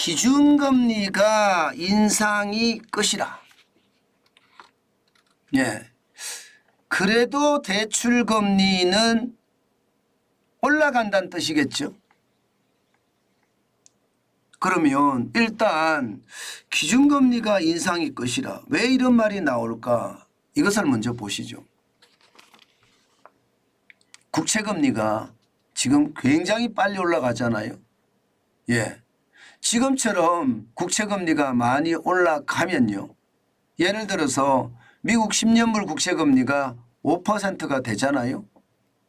기준금리가 인상이 끝이라. 예. 그래도 대출금리는 올라간다는 뜻이겠죠. 그러면 일단 기준금리가 인상이 끝이라. 왜 이런 말이 나올까? 이것을 먼저 보시죠. 국채금리가 지금 굉장히 빨리 올라가잖아요. 예. 지금처럼 국채금리가 많이 올라가면요. 예를 들어서 미국 10년물 국채금리가 5%가 되잖아요.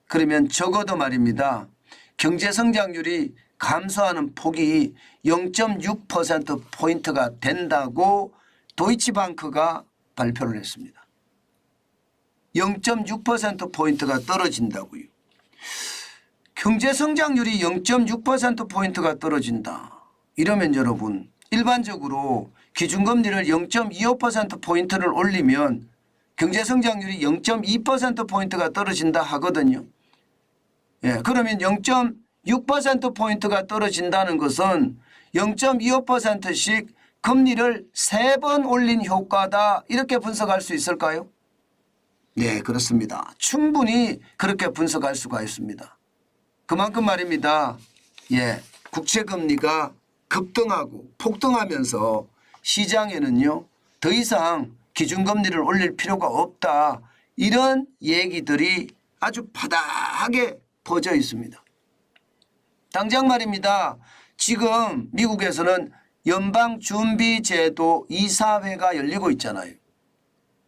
그러면 적어도 말입니다. 경제성장률이 감소하는 폭이 0.6%포인트가 된다고 도이치방크가 발표를 했습니다. 0.6%포인트가 떨어진다고요. 경제성장률이 0.6%포인트가 떨어진다. 이러면 여러분 일반적으로 기준금리를 0.25%포인트를 올리면 경제성장률이 0.2%포인트가 떨어진다 하거든요. 예, 그러면 0.6%포인트가 떨어진다는 것은 0.25%씩 금리를 3번 올린 효과다. 이렇게 분석할 수 있을까요? 네, 그렇습니다. 충분히 그렇게 분석할 수가 있습니다. 그만큼 말입니다. 예, 국채금리가 급등하고 폭등하면서 시장에는요 더 이상 기준금리를 올릴 필요가 없다. 이런 얘기들이 아주 바닥하게 퍼져 있습니다. 당장 말입니다. 지금 미국에서는 연방준비제도 이사회가 열리고 있잖아요.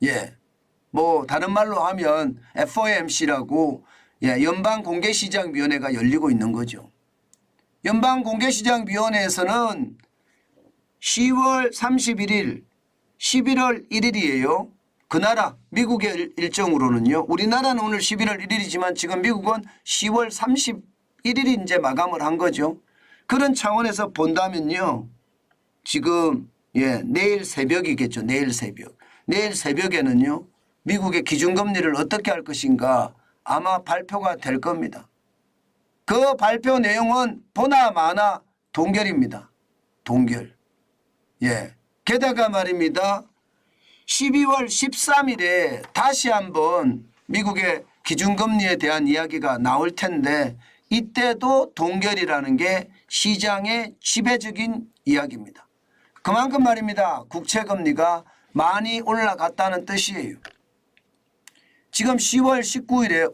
예, 뭐 다른 말로 하면 FOMC라고 예, 연방공개시장위원회가 열리고 있는 거죠. 연방공개시장위원회에서는 10월 31일, 11월 1일이에요. 그 나라 미국의 일정으로는요. 우리나라는 오늘 11월 1일이지만 지금 미국은 10월 31일이 이제 마감을 한 거죠. 그런 차원에서 본다면요. 지금 예, 내일 새벽이겠죠. 내일 새벽. 내일 새벽에는요. 미국의 기준금리를 어떻게 할 것인가 아마 발표가 될 겁니다. 그 발표 내용은 보나 마나 동결입니다. 동결. 예. 게다가 말입니다. 12월 13일에 다시 한번 미국의 기준금리에 대한 이야기가 나올 텐데 이때도 동결이라는 게 시장의 지배적인 이야기입니다. 그만큼 말입니다. 국채금리가 많이 올라갔다는 뜻이에요. 지금 10월 19일에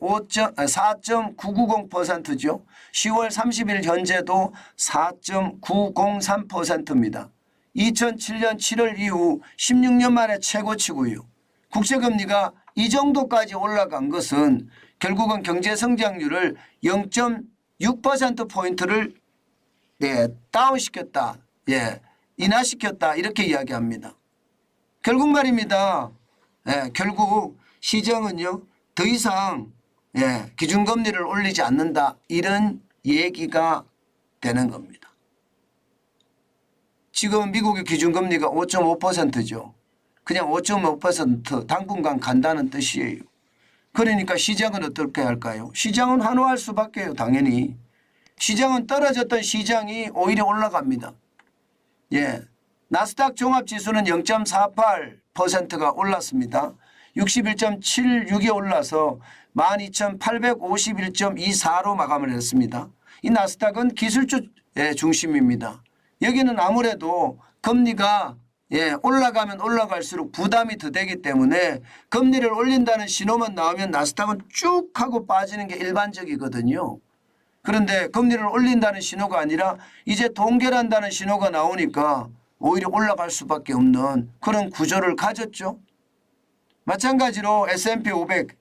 4.990%죠. 10월 30일 현재도 4.903%입니다. 2007년 7월 이후 16년 만에 최고치고요. 국채금리가 이 정도까지 올라간 것은 결국은 경제성장률을 0.6%포인트를 예, 다운시켰다. 예, 인하시켰다. 이렇게 이야기합니다. 결국 말입니다. 예, 결국 시장은요 더 이상 예, 기준금리를 올리지 않는다. 이런 얘기가 되는 겁니다. 지금 미국의 기준금리가 5.5%죠. 그냥 5.5% 당분간 간다는 뜻이에요. 그러니까 시장은 어떻게 할까요? 시장은 환호할 수밖에요. 당연히. 시장은 떨어졌던 시장이 오히려 올라갑니다. 예, 나스닥 종합지수는 0.48%가 올랐습니다. 61.76이 올라서 12,851.24로 마감을 했습니다. 이 나스닥은 기술주 중심입니다. 여기는 아무래도 금리가 올라가면 올라갈수록 부담이 더 되기 때문에 금리를 올린다는 신호만 나오면 나스닥은 쭉 하고 빠지는 게 일반적이거든요. 그런데 금리를 올린다는 신호가 아니라 이제 동결한다는 신호가 나오니까 오히려 올라갈 수밖에 없는 그런 구조를 가졌죠. 마찬가지로 S&P 500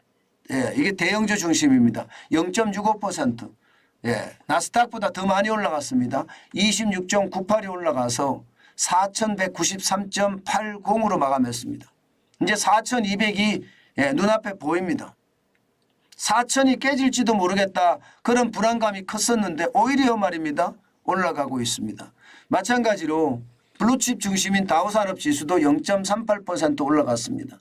이게 대형주 중심입니다. 0.65% 나스닥보다 더 많이 올라갔습니다. 26.98이 올라가서 4,193.80으로 마감했습니다. 이제 4,200이 눈앞에 보입니다. 4,000이 깨질지도 모르겠다. 그런 불안감이 컸었는데 오히려 말입니다. 올라가고 있습니다. 마찬가지로 블루칩 중심인 다우산업지수도 0.38% 올라갔습니다.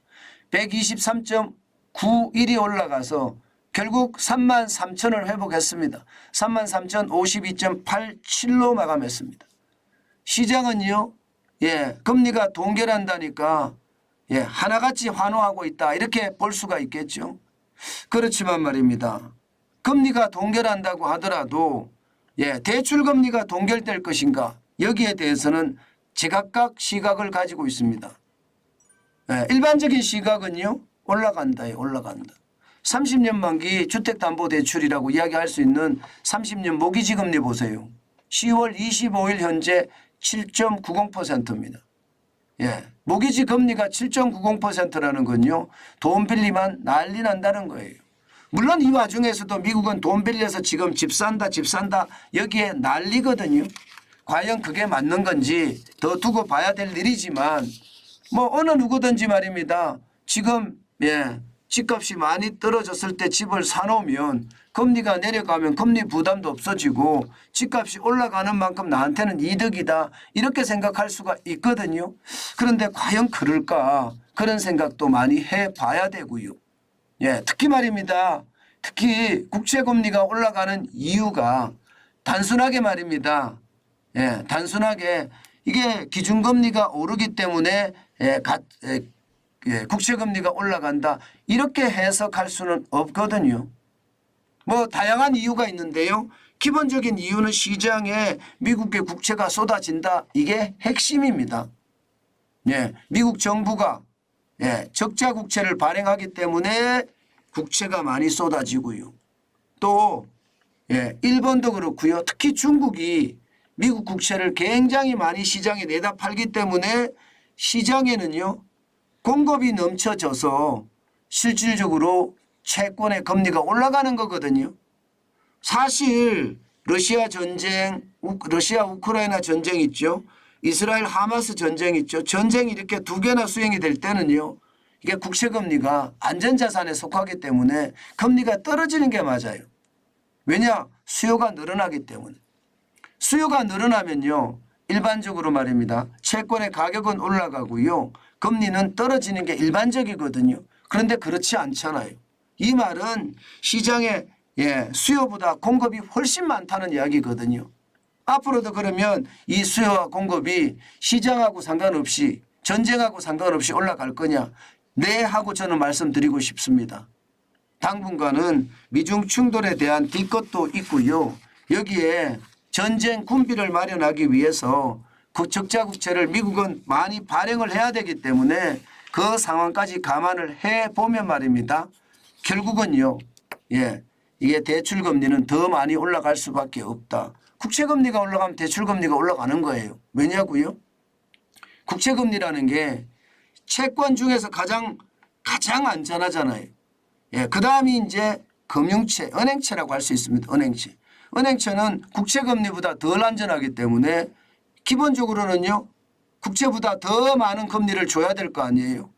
123.91이 올라가서 결국 33,000을 회복했습니다. 33,052.87로 마감했습니다. 시장은요, 금리가 동결한다니까 하나같이 환호하고 있다 이렇게 볼 수가 있겠죠. 그렇지만 말입니다. 금리가 동결한다고 하더라도 대출금리가 동결될 것인가 여기에 대해서는 제각각 시각을 가지고 있습니다. 일반적인 시각은요 올라간다요. 올라간다. 30년 만기 주택담보대출이라고 이야기할 수 있는 30년 모기지금리 보세요. 10월 25일 현재 7.90%입니다. 모기지 금리가 7.90%라는 건요. 돈 빌리면 난리 난다는 거예요. 물론 이 와중에서도 미국은 돈 빌려서 지금 집 산다 여기에 난리거든요. 과연 그게 맞는 건지 더 두고 봐야 될 일이지만 뭐 어느 누구든지 말입니다. 지금 집값이 많이 떨어졌을 때 집을 사놓으면 금리가 내려가면 금리 부담도 없어지고 집값이 올라가는 만큼 나한테는 이득이다 이렇게 생각할 수가 있거든요. 그런데 과연 그럴까 그런 생각도 많이 해봐야 되고요. 특히 말입니다. 특히 국채금리가 올라가는 이유가 단순하게 말입니다. 단순하게 이게 기준금리가 오르기 때문에 국채금리가 올라간다 이렇게 해석할 수는 없거든요. 뭐 다양한 이유가 있는데요. 기본적인 이유는 시장에 미국의 국채가 쏟아진다. 이게 핵심입니다. 미국 정부가 적자 국채를 발행하기 때문에 국채가 많이 쏟아지고요. 또 일본도 그렇고요. 특히 중국이 미국 국채를 굉장히 많이 시장에 내다 팔기 때문에 시장에는요. 공급이 넘쳐져서 실질적으로 채권의 금리가 올라가는 거거든요. 사실 러시아 전쟁, 러시아 우크라이나 전쟁 있죠. 이스라엘 하마스 전쟁 있죠. 전쟁이 이렇게 두 개나 수행이 될 때는요. 이게 국채금리가 안전자산에 속하기 때문에 금리가 떨어지는 게 맞아요. 왜냐? 수요가 늘어나기 때문에. 수요가 늘어나면요. 일반적으로 말입니다. 채권의 가격은 올라가고요. 금리는 떨어지는 게 일반적이거든요. 그런데 그렇지 않잖아요. 이 말은 시장에 수요보다 공급이 훨씬 많다는 이야기거든요. 앞으로도 그러면 이 수요와 공급이 시장하고 상관없이 전쟁하고 상관없이 올라갈 거냐? 네 하고 저는 말씀드리고 싶습니다. 당분간은 미중 충돌에 대한 뒤끝도 있고요. 여기에 전쟁 군비를 마련하기 위해서 그 적자 국채를 미국은 많이 발행을 해야 되기 때문에 그 상황까지 감안을 해보면 말입니다. 결국은요. 이게 대출금리는 더 많이 올라갈 수밖에 없다. 국채금리가 올라가면 대출금리가 올라가는 거예요. 왜냐고요? 국채금리라는 게 채권 중에서 가장 안전하잖아요. 그 다음이 이제 금융채, 은행채라고 할 수 있습니다. 은행채. 은행채는 국채금리보다 덜 안전하기 때문에 기본적으로는요. 국채보다 더 많은 금리를 줘야 될 거 아니에요.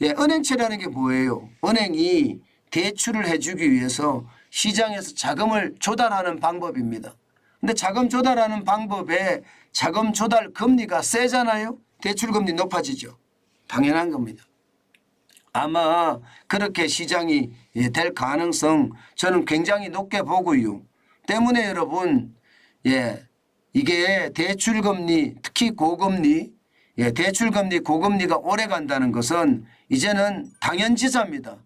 은행채라는 게 뭐예요? 은행이 대출을 해주기 위해서 시장에서 자금을 조달하는 방법입니다. 근데 자금 조달하는 방법에 자금 조달 금리가 세잖아요. 대출 금리 높아지죠. 당연한 겁니다. 아마 그렇게 시장이 될 가능성 저는 굉장히 높게 보고요. 때문에 여러분 이게 대출금리 특히 고금리 대출금리 고금리가 오래 간다는 것은 이제는 당연지사입니다.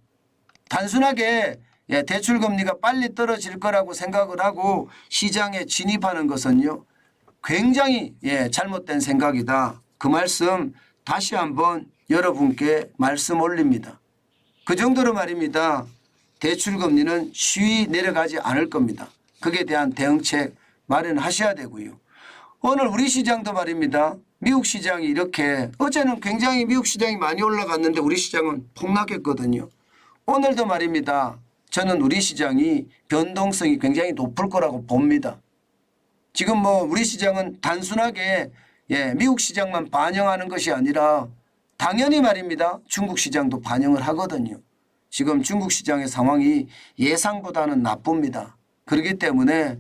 단순하게 대출금리가 빨리 떨어질 거라고 생각을 하고 시장에 진입하는 것은요. 굉장히 잘못된 생각이다. 그 말씀 다시 한번 여러분께 말씀 올립니다. 그 정도로 말입니다. 대출금리는 쉬이 내려가지 않을 겁니다. 그에 대한 대응책 마련하셔야 되고요. 오늘 우리 시장도 말입니다. 미국 시장이 이렇게 어제는 굉장히 미국 시장이 많이 올라갔는데 우리 시장은 폭락했거든요. 오늘도 말입니다. 저는 우리 시장이 변동성이 굉장히 높을 거라고 봅니다. 지금 뭐 우리 시장은 단순하게 미국 시장만 반영하는 것이 아니라 당연히 말입니다. 중국 시장도 반영을 하거든요. 지금 중국 시장의 상황이 예상보다는 나쁩니다. 그렇기 때문에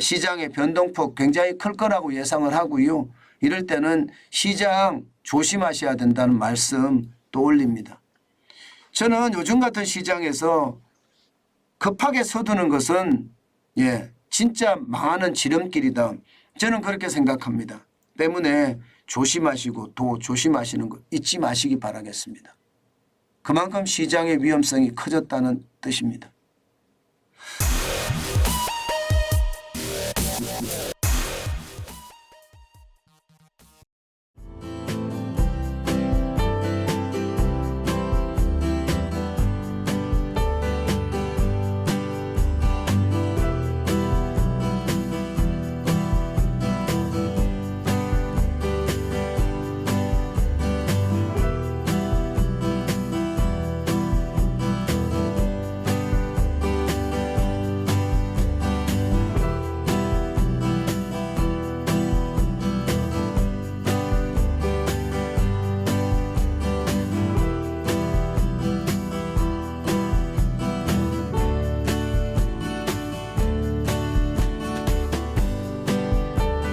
시장의 변동폭 굉장히 클 거라고 예상을 하고요. 이럴 때는 시장 조심하셔야 된다는 말씀 또 올립니다. 저는 요즘 같은 시장에서 급하게 서두는 것은 진짜 망하는 지름길이다. 저는 그렇게 생각합니다. 때문에 조심하시고 또 조심하시는 거 잊지 마시기 바라겠습니다. 그만큼 시장의 위험성이 커졌다는 뜻입니다.